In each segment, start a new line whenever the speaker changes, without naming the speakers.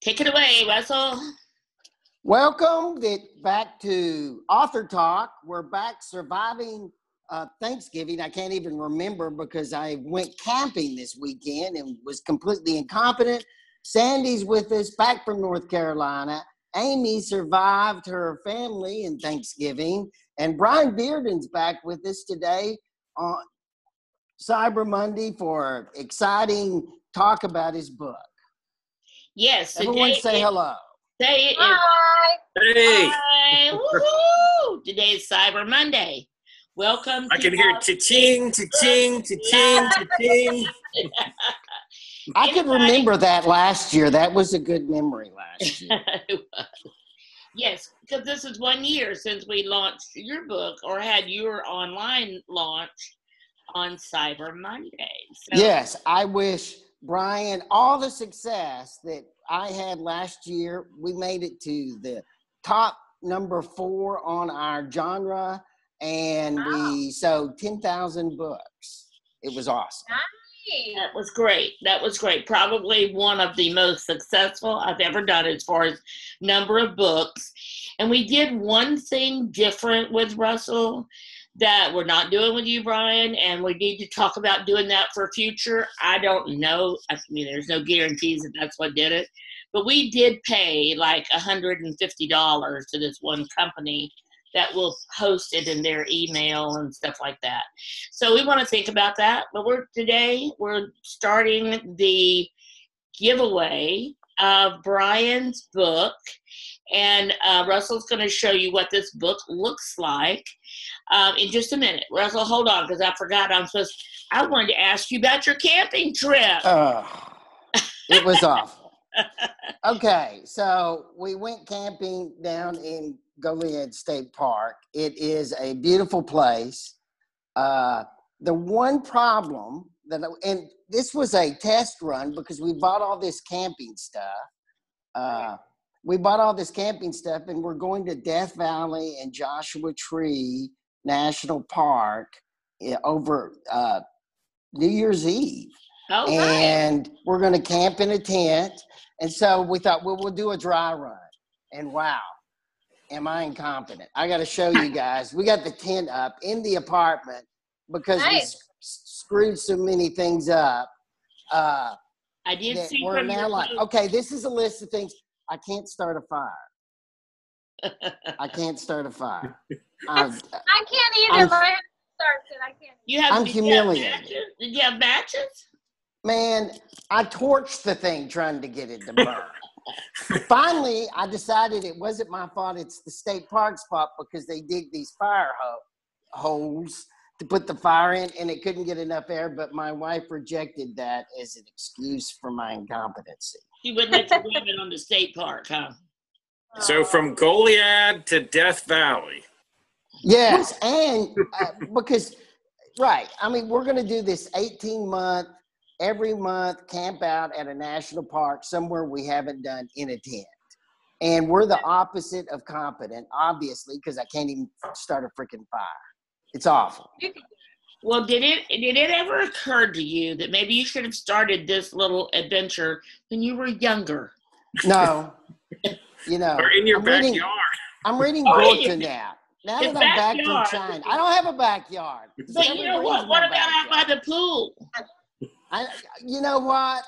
Take it away, Russell.
Welcome back to AuthorTalk. We're back surviving Thanksgiving. I can't even remember because I went camping this weekend and was completely incompetent. Sandy's with us, back from North Carolina. Amy survived her family in Thanksgiving. And Brian Bearden's back with us today on Cyber Monday for exciting talk about his book.
Yes.
Everyone say hello.
Say it.
Hi.
Hey.
Hi. Woohoo! Today is Cyber Monday. Welcome.
I can hear cha-ching, cha-ching, cha-ching, cha-ching.
I could remember that last year. That was a good memory last year.
Yes, because this is 1 year since we launched your book or had your online launch on Cyber Monday. So.
Yes, I wish Brian all the success that I had last year. We made it to the top number 4 on our genre, and we sold 10,000 books. It was awesome.
That was great. That was great. Probably one of the most successful I've ever done as far as number of books. And we did one thing different with Russell that we're not doing with you, Brian, and we need to talk about doing that for future. I don't know. I mean, there's no guarantees that that's what did it. But we did pay like $150 to this one company that will host it in their email and stuff like that. So we want to think about that. But today we're starting the giveaway of Brian's book. And Russell's going to show you what this book looks like in just a minute. Russell, hold on, because I forgot I wanted to ask you about your camping trip.
It was awful. Okay, so we went camping down in Goliad State Park. It is a beautiful place. The one problem and this was a test run because we bought all this camping stuff. We bought all this camping stuff, and we're going to Death Valley and Joshua Tree National Park over New Year's Eve.
Oh,
and we're going to camp in a tent. And so we thought, well, we'll do a dry run. And wow, am I incompetent. I got to show you guys. We got the tent up in the apartment because we screwed so many things up.
I did see
we're now like, okay, this is a list of things. I can't start a fire. I can't start a fire.
I can't either. My head starts it. I can't.
I'm humiliated.
Did you have matches?
Man, I torched the thing trying to get it to burn. Finally, I decided it wasn't my fault. It's the state park's fault because they dig these fire holes to put the fire in, and it couldn't get enough air. But my wife rejected that as an excuse for my incompetency.
She wouldn't let you blame it on the state park, huh?
So from Goliad to Death Valley.
Yes, and because, right, I mean, we're going to do this 18-month, every month camp out at a national park somewhere we haven't done in a tent. And we're the opposite of competent, obviously, because I can't even start a freaking fire. It's awful.
Well, did it ever occur to you that maybe you should have started this little adventure when you were younger?
No. You know.
Or in your backyard.
I'm reading Gorka now. Now that I'm back from China. I don't have a backyard.
But you know what? What about out by the pool?
You know what?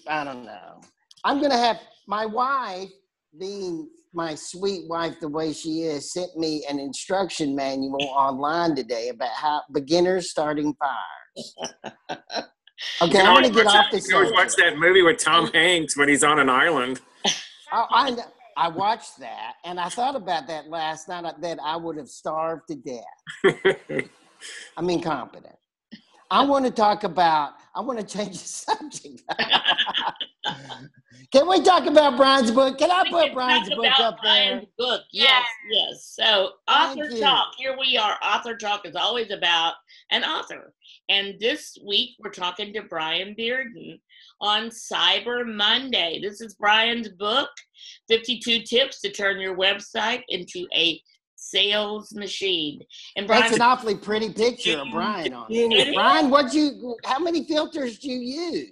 I don't know. I'm going to have my wife, being my sweet wife the way she is, sent me an instruction manual online today about how beginners starting fires. Okay, I want to get off this.
You always watch that movie with Tom Hanks when he's on an island.
I watched that, and I thought about that last night, that I would have starved to death. I'm incompetent. I want to change the subject. Can we talk about Brian's book? Can I put Brian's book up there?
Brian's book, yes. So AuthorTalk, here we are. AuthorTalk is always about an author. And this week we're talking to Brian Bearden on Cyber Monday. This is Brian's book, 52 Tips to Turn Your Website into a Sales Machine. And Brian,
that's an awfully pretty picture of Brian on it. Brian, how many filters do you use?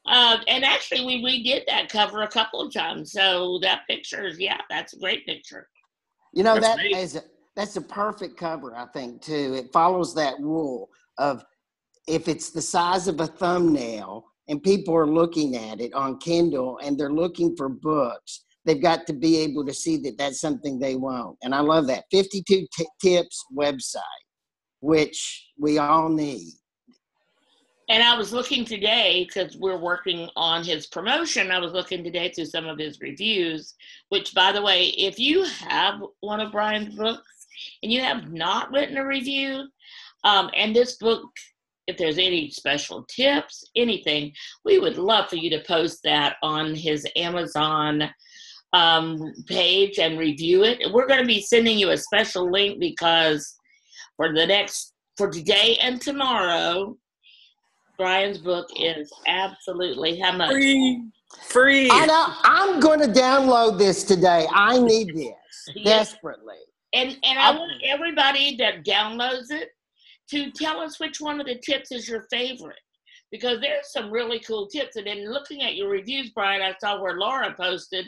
And actually, we redid that cover a couple of times. So that picture is, yeah, that's a great picture.
You know,
That's
that's a perfect cover, I think, too. It follows that rule of if it's the size of a thumbnail and people are looking at it on Kindle and they're looking for books, they've got to be able to see that that's something they want. And I love that. 52 Tips website, which we all need.
And I was looking today, because we're working on his promotion, I was looking today through some of his reviews, which, by the way, if you have one of Brian's books and you have not written a review, and this book, if there's any special tips, anything, we would love for you to post that on his Amazon page and review it. We're going to be sending you a special link because for today and tomorrow, Brian's book is absolutely how much?
free.
I know. I'm going to download this today. I need this desperately.
And I want everybody that downloads it to tell us which one of the tips is your favorite, because there's some really cool tips. And then looking at your reviews, Brian, I saw where Laura posted,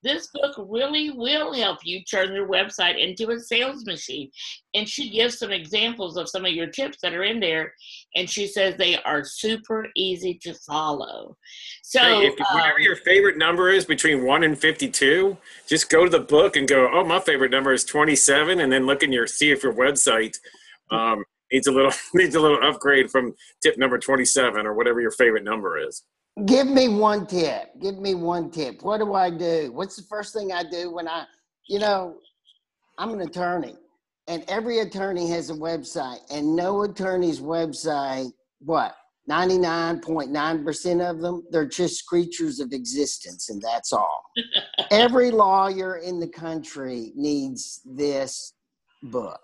this book really will help you turn your website into a sales machine. And she gives some examples of some of your tips that are in there. And she says they are super easy to follow. So
Hey, whatever your favorite number is between 1 and 52, just go to the book and go, oh, my favorite number is 27, and then look in see if your website needs a little upgrade from tip number 27 or whatever your favorite number is.
Give me one tip. Give me one tip. What do I do? What's the first thing I do when I'm an attorney, and every attorney has a website, and no attorney's website, 99.9% of them, they're just creatures of existence, and that's all. Every lawyer in the country needs this book.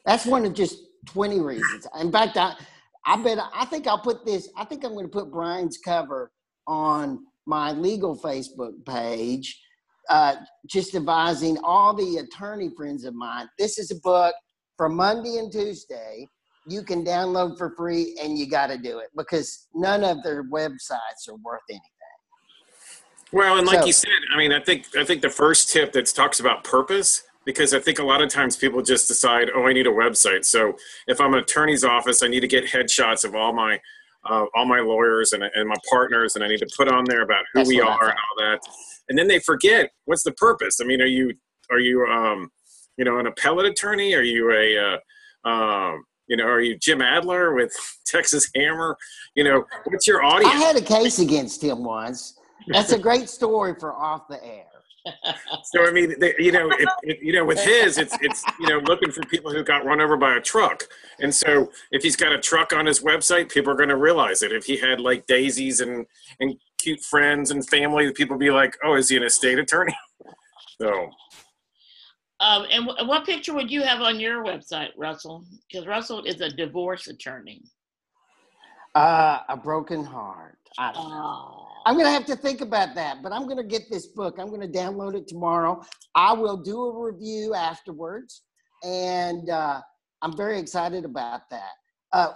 That's one of just 20 reasons. In fact, I think I'll put this, I think I'm going to put Brian's cover on my legal Facebook page, just advising all the attorney friends of mine. This is a book for Monday and Tuesday. You can download for free, and you got to do it because none of their websites are worth anything.
Well, and like you said, I mean, I think the first tip that talks about purpose, because I think a lot of times people just decide, oh, I need a website. So if I'm an attorney's office, I need to get headshots of all my lawyers and my partners, and I need to put on there about who we are and all that. And then they forget, what's the purpose? I mean, are you an appellate attorney? Are you are you Jim Adler with Texas Hammer? What's your audience?
I had a case against him once. That's a great story for off the air.
So I mean, with his, it's looking for people who got run over by a truck, and so if he's got a truck on his website, people are going to realize it. If he had like daisies and cute friends and family, people be like, oh, is he an estate attorney? So.
And what picture would you have on your website, Russell? Because Russell is a divorce attorney.
A broken heart. I don't know. I'm going to have to think about that, but I'm going to get this book. I'm going to download it tomorrow. I will do a review afterwards, and I'm very excited about that.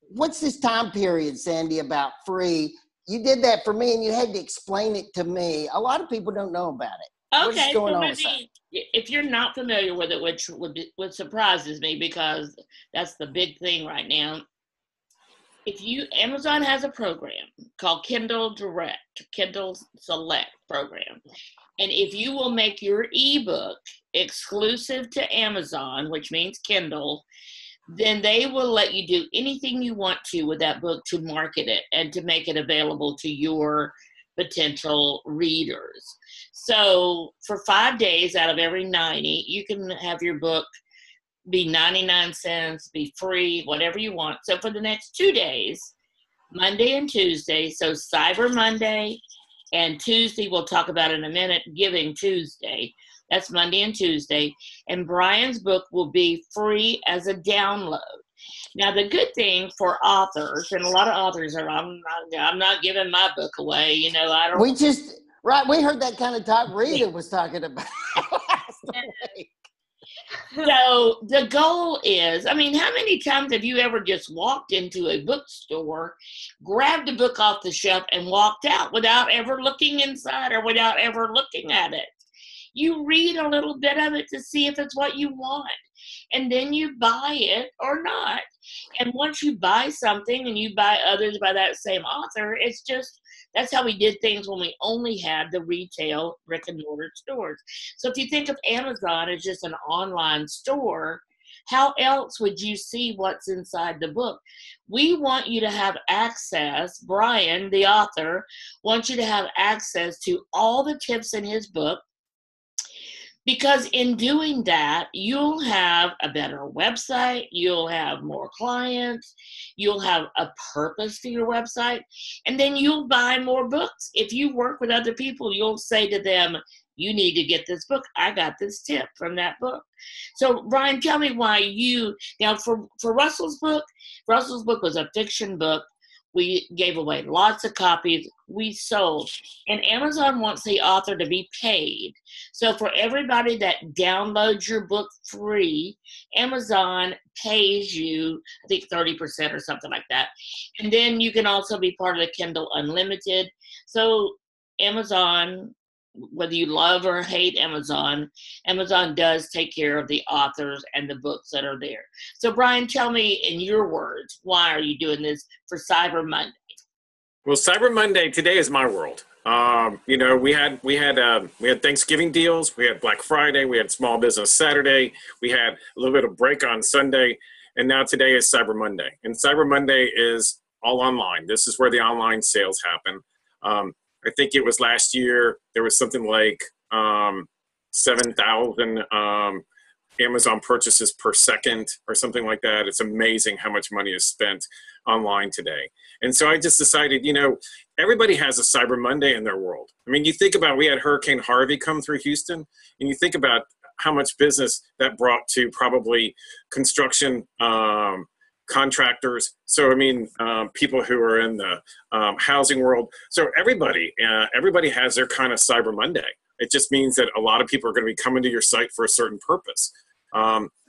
What's this time period, Sandy, about free? You did that for me, and you had to explain it to me. A lot of people don't know about it.
Okay, so maybe if you're not familiar with it, which surprises me because that's the big thing right now. Amazon has a program called Kindle Select program. And if you will make your ebook exclusive to Amazon, which means Kindle, then they will let you do anything you want to with that book to market it and to make it available to your potential readers. So for 5 days out of every 90, you can have your book be 99 cents, be free, whatever you want. So for the next 2 days, Monday and Tuesday, so Cyber Monday and Tuesday, we'll talk about in a minute, Giving Tuesday. That's Monday and Tuesday. And Brian's book will be free as a download. Now, the good thing for authors, and a lot of authors are, I'm not giving my book away. I don't.
We heard that kind of talk Rita was talking about last week.
So the goal is, I mean, how many times have you ever just walked into a bookstore, grabbed a book off the shelf and walked out without ever looking inside or without ever looking at it? You read a little bit of it to see if it's what you want, and then you buy it or not. And once you buy something and you buy others by that same author, it's just, that's how we did things when we only had the retail brick and mortar stores. So if you think of Amazon as just an online store, how else would you see what's inside the book? We want you to have access, Brian, the author, wants you to have access to all the tips in his book, because in doing that, you'll have a better website, you'll have more clients, you'll have a purpose to your website, and then you'll buy more books. If you work with other people, you'll say to them, you need to get this book. I got this tip from that book. So, Brian, tell me why you, now for Russell's book was a fiction book. We gave away lots of copies. We sold. And Amazon wants the author to be paid. So for everybody that downloads your book free, Amazon pays you, I think 30% or something like that. And then you can also be part of the Kindle Unlimited. So Amazon, whether you love or hate Amazon, Amazon does take care of the authors and the books that are there. So Brian, tell me in your words, why are you doing this for Cyber Monday?
Well, Cyber Monday today is my world. You know, we had Thanksgiving deals, we had Black Friday, we had Small Business Saturday, we had a little bit of break on Sunday, and now today is Cyber Monday. And Cyber Monday is all online. This is where the online sales happen. I think it was last year, there was something like 7,000 Amazon purchases per second or something like that. It's amazing how much money is spent online today. And so I just decided, you know, everybody has a Cyber Monday in their world. I mean, you think about, we had Hurricane Harvey come through Houston, and you think about how much business that brought to probably construction contractors. So, I mean, people who are in the housing world. So everybody has their kind of Cyber Monday. It just means that a lot of people are going to be coming to your site for a certain purpose.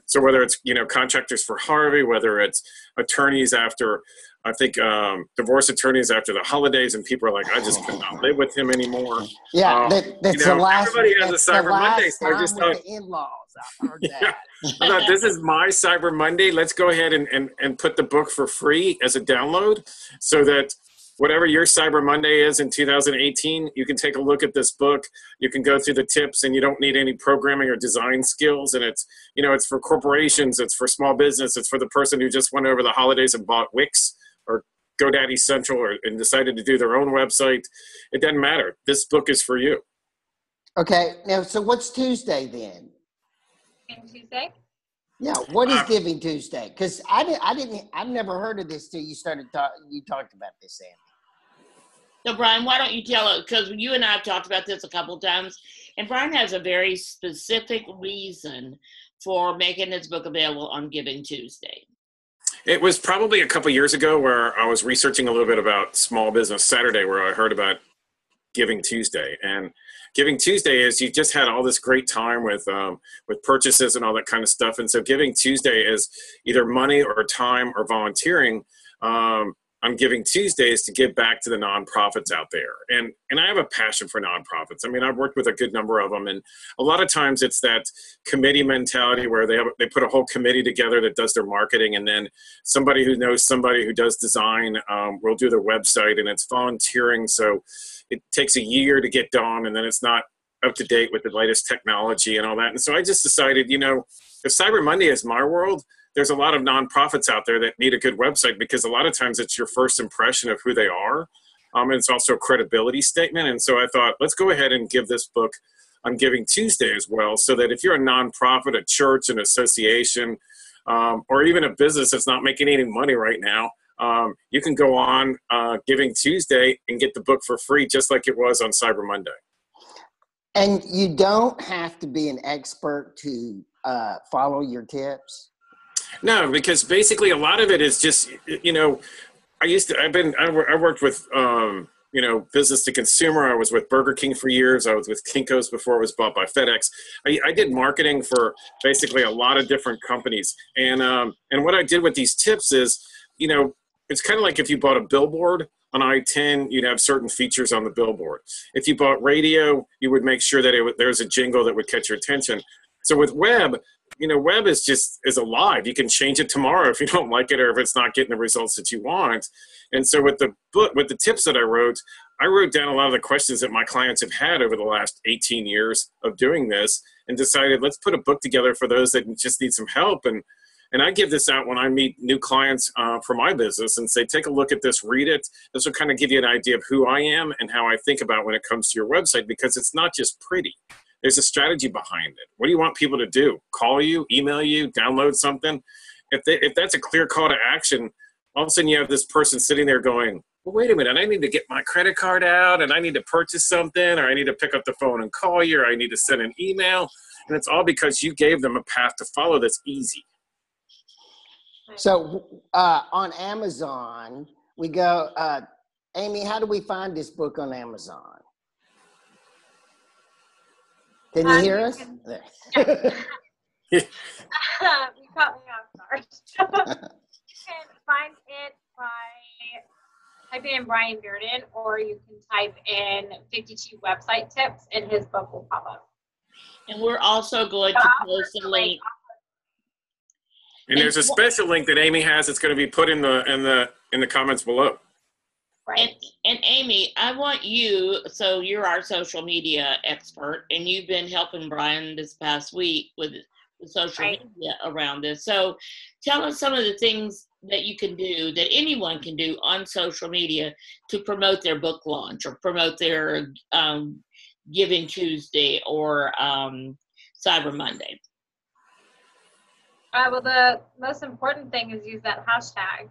So whether it's, you know, contractors for Harvey, whether it's attorneys after, I think, divorce attorneys after the holidays, and people are like, I just could not live with him anymore.
Yeah, that's
you know,
the last.
Everybody has a Cyber Monday. So I
Time
just
with
thought,
the in-laws. I heard that.
yeah, I thought, this is my Cyber Monday. Let's go ahead and put the book for free as a download, so that whatever your Cyber Monday is in 2018, you can take a look at this book. You can go through the tips, and you don't need any programming or design skills. And it's, you know, it's for corporations, it's for small business, it's for the person who just went over the holidays and bought Wix or GoDaddy Central and decided to do their own website. It doesn't matter. This book is for you.
Okay, now, so what's Tuesday then?
Tuesday?
Yeah, what is Giving Tuesday? Because I've never heard of this till you you talked about this, Sandy.
So Brian, why don't you tell us, because you and I have talked about this a couple of times, and Brian has a very specific reason for making his book available on Giving Tuesday.
It was probably a couple years ago where I was researching a little bit about Small Business Saturday, where I heard about Giving Tuesday. And Giving Tuesday is, you just had all this great time with purchases and all that kind of stuff. And so Giving Tuesday is either money or time or volunteering. I'm Giving Tuesdays to give back to the nonprofits out there. And I have a passion for nonprofits. I mean, I've worked with a good number of them. And a lot of times it's that committee mentality where they put a whole committee together that does their marketing. And then somebody who knows somebody who does design will do their website, and it's volunteering. So it takes a year to get done, and then it's not up to date with the latest technology and all that. And so I just decided, you know, if Cyber Monday is my world, there's a lot of nonprofits out there that need a good website, because a lot of times it's your first impression of who they are. And it's also a credibility statement. And so I thought, let's go ahead and give this book on Giving Tuesday as well, so that if you're a nonprofit, a church, an association, or even a business that's not making any money right now, you can go on Giving Tuesday and get the book for free, just like it was on Cyber Monday.
And you don't have to be an expert to follow your tips?
No, because basically a lot of it is just, you know, I worked with business to consumer. I was with Burger King for years. I was with Kinko's before it was bought by FedEx. I did marketing for basically a lot of different companies. And what I did with these tips is, it's kind of like if you bought a billboard on I-10, you'd have certain features on the billboard. If you bought radio, you would make sure that there's a jingle that would catch your attention. So with web, web is alive. You can change it tomorrow if you don't like it or if it's not getting the results that you want. And so with the book, with the tips that I wrote down a lot of the questions that my clients have had over the last 18 years of doing this and decided, let's put a book together for those that just need some help. And I give this out when I meet new clients for my business and say, take a look at this, read it. This will kind of give you an idea of who I am and how I think about when it comes to your website, because it's not just pretty. There's a strategy behind it. What do you want people to do? Call you, email you, download something? If that's a clear call to action, all of a sudden you have this person sitting there going, well, wait a minute, I need to get my credit card out and I need to purchase something, or I need to pick up the phone and call you, or I need to send an email. And it's all because you gave them a path to follow that's easy.
So on Amazon, we go, Amy, how do we find this book on Amazon? Can you hear us?
You caught me off guard. You can find it by typing in Brian Bearden, or you can type in 52 website tips and his book will pop up.
And we're also going to post a link.
And there's a special link that Amy has that's going to be put in the comments below.
Right. And Amy, I want you, so you're our social media expert, and you've been helping Brian this past week with the social media around this. So tell us some of the things that you can do, that anyone can do on social media to promote their book launch or promote their Giving Tuesday or Cyber Monday.
Well, the most important thing is use that hashtag,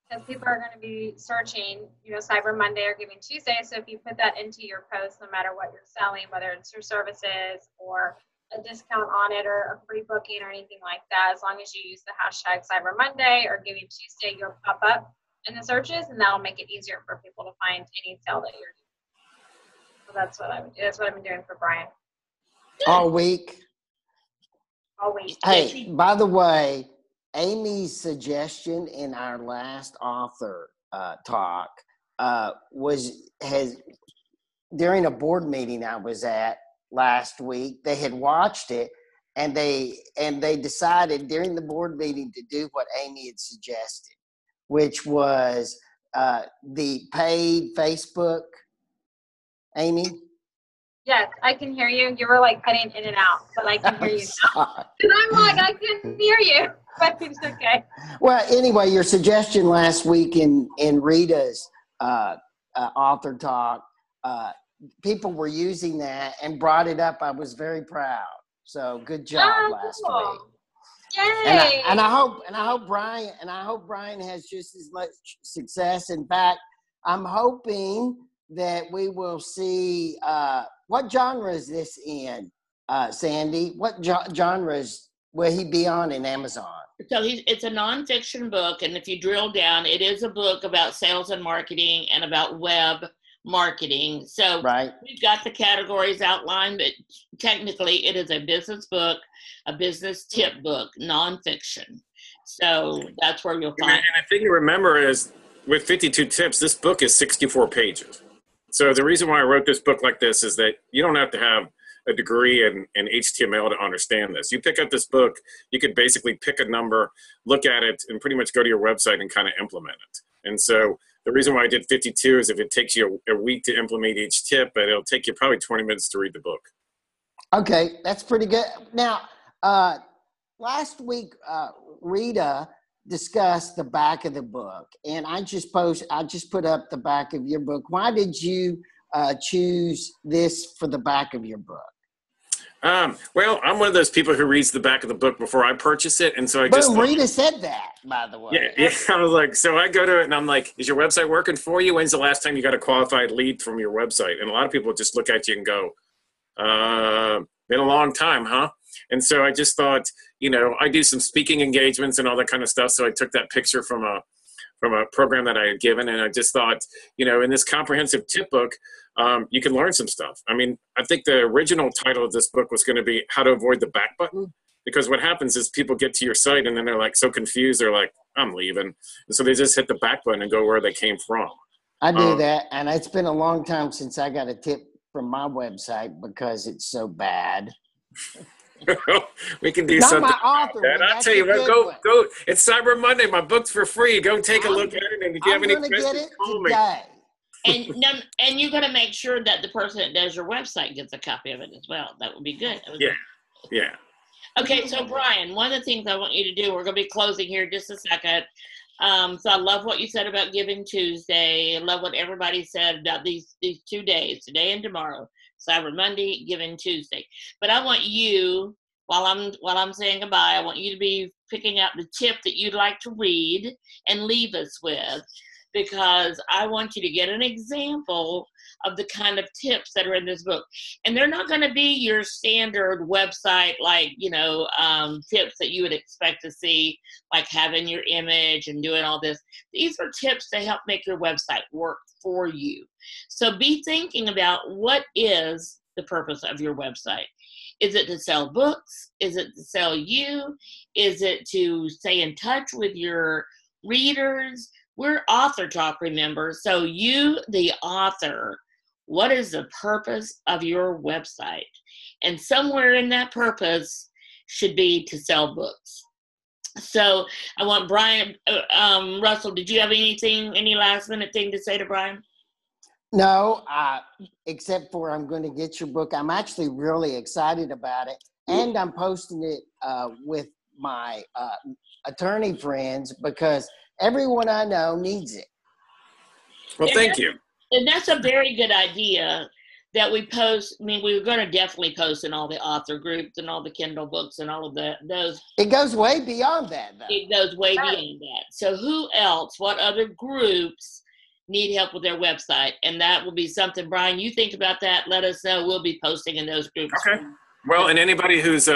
because people are going to be searching, Cyber Monday or Giving Tuesday. So if you put that into your post, no matter what you're selling, whether it's your services or a discount on it or a free booking or anything like that, as long as you use the hashtag Cyber Monday or Giving Tuesday, you'll pop up in the searches, and that'll make it easier for people to find any sale that you're doing. So that's what I would do. That's what I've been doing for Brian.
All week.
All week.
Hey, by the way, Amy's suggestion in our last author talk has during a board meeting I was at last week. They had watched it, and they decided during the board meeting to do what Amy had suggested, which was the paid Facebook. Amy?
Yes, I can hear you. You were like cutting in and out, but I can hear you now. And I'm like, I couldn't hear you, but it's okay.
Well, anyway, your suggestion last week in Rita's author talk, people were using that and brought it up. I was very proud. So good job last week.
Yay!
And I hope Brian has just as much success. In fact, I'm hoping that we will see what genre is this in, Sandy? What genres will he be on in Amazon?
So it's a nonfiction book, and if you drill down, it is a book about sales and marketing and about web marketing. So we've got the categories outlined, but technically it is a business book, a business tip book, nonfiction. So that's where you'll find.
And the thing to remember is, with 52 tips, this book is 64 pages. So the reason why I wrote this book like this is that you don't have to have a degree in HTML to understand this. You pick up this book, you could basically pick a number, look at it, and pretty much go to your website and kind of implement it. And so the reason why I did 52 is if it takes you a week to implement each tip, but it'll take you probably 20 minutes to read the book. Okay,
that's pretty good. Now, last week, Rita discuss the back of the book, and I just put up the back of your book. Why did you choose this for the back of your book?
Well, I'm one of those people who reads the back of the book before I purchase it, and so
Rita said that, by the way.
Yeah, I was like, so I go to it and I'm like, is your website working for you? When's the last time you got a qualified lead from your website? And a lot of people just look at you and go, been a long time, huh? And so I just thought, I do some speaking engagements and all that kind of stuff. So I took that picture from from a program that I had given. And I just thought, you know, in this comprehensive tip book, you can learn some stuff. I mean, I think the original title of this book was going to be How to Avoid the Back Button, because what happens is people get to your site and then they're like so confused. They're like, I'm leaving. And so they just hit the back button and go where they came from.
I do that. And it's been a long time since I got a tip from my website because it's so bad.
We can do
Not
something
my author.
about that. I'll tell you what, go. It's Cyber Monday. My book's for free. Go take a look at it. And if you have any questions, call me.
And you're going to make sure that the person that does your website gets a copy of it as well. That would be good.
Yeah.
Okay, so Brian, one of the things I want you to do, we're going to be closing here in just a second. So I love what you said about Giving Tuesday. I love what everybody said about these 2 days, today and tomorrow, Cyber Monday, Giving Tuesday. But I want you, while I'm saying goodbye, I want you to be picking out the tip that you'd like to read and leave us with, because I want you to get an example of the kind of tips that are in this book. And they're not going to be your standard website, like, tips that you would expect to see, like having your image and doing all this. These are tips to help make your website work for you. So be thinking about, what is the purpose of your website? Is it to sell books? Is it to sell you? Is it to stay in touch with your readers? We're AuthorTalk, remember. So you, the author, what is the purpose of your website? And somewhere in that purpose should be to sell books. So I want Brian, Russell, did you have any last minute thing to say to Brian?
No, except for I'm going to get your book. I'm actually really excited about it. And I'm posting it with my attorney friends, because everyone I know needs it.
Well, thank you.
And that's a very good idea that we post. I mean, we were going to definitely post in all the author groups and all the Kindle books and all of those.
It goes way beyond that, though.
It goes way beyond that. So who else, what other groups need help with their website? And that will be something, Brian, you think about that. Let us know. We'll be posting in those groups.
Okay. Well, and anybody who's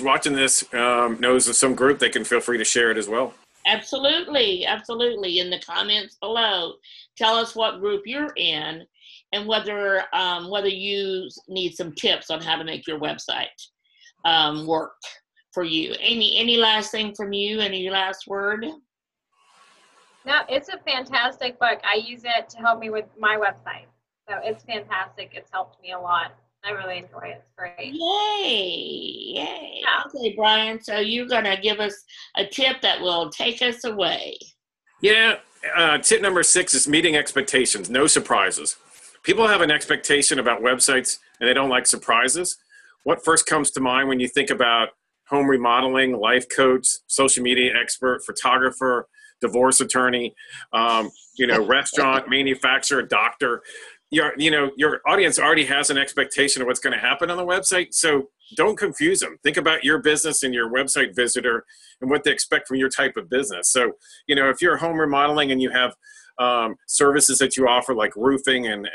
watching this knows of some group, they can feel free to share it as well.
Absolutely. In the comments below, tell us what group you're in and whether you need some tips on how to make your website work for you. Amy, any last thing from you? Any last word?
No, it's a fantastic book. I use it to help me with my website. So it's fantastic. It's helped me a lot. I really enjoy it. It's great.
Yay.
Yeah.
Okay, Brian, so you're going to give us a tip that will take us away.
Yeah. Tip number 6 is meeting expectations. No surprises. People have an expectation about websites and they don't like surprises. What first comes to mind when you think about home remodeling, life coach, social media expert, photographer, divorce attorney, restaurant, manufacturer, doctor? Your audience already has an expectation of what's going to happen on the website. So don't confuse them. Think about your business and your website visitor and what they expect from your type of business. So, if you're home remodeling and you have services that you offer, like roofing and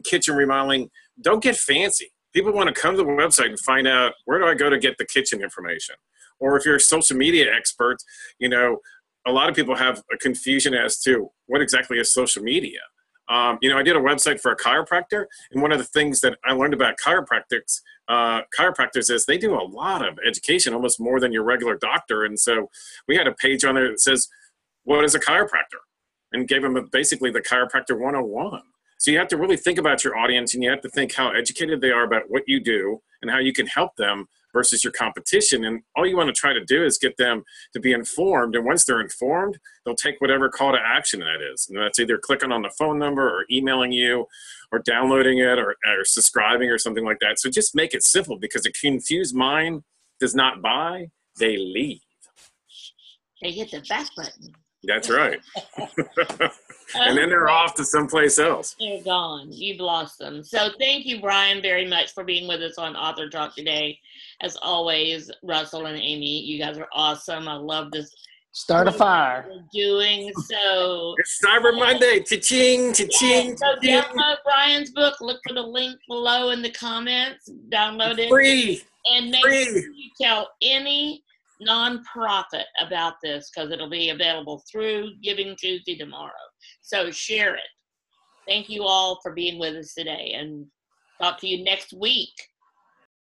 kitchen remodeling, don't get fancy. People want to come to the website and find out, where do I go to get the kitchen information? Or if you're a social media expert, a lot of people have a confusion as to what exactly is social media. I did a website for a chiropractor, and one of the things that I learned about chiropractors is they do a lot of education, almost more than your regular doctor. And so we had a page on there that says, what is a chiropractor? And gave them basically the chiropractor 101. So you have to really think about your audience, and you have to think how educated they are about what you do and how you can help them versus your competition. And all you want to try to do is get them to be informed. And once they're informed, they'll take whatever call to action that is. And that's either clicking on the phone number or emailing you or downloading it or subscribing or something like that. So just make it simple, because a confused mind does not buy, they leave.
They hit the back button.
That's right. And then they're off to someplace else.
They're gone. You've lost them. So thank you, Brian, very much for being with us on Author Talk today. As always, Russell and Amy, you guys are awesome. I love this.
Start a fire.
We're doing so.
It's Cyber Monday. Cha-ching, cha-ching.
So download Brian's book. Look for the link below in the comments. Download it.
Free.
And make sure you tell any nonprofit about this because it'll be available through Giving Tuesday tomorrow. So share it. Thank you all for being with us today, and talk to you next week.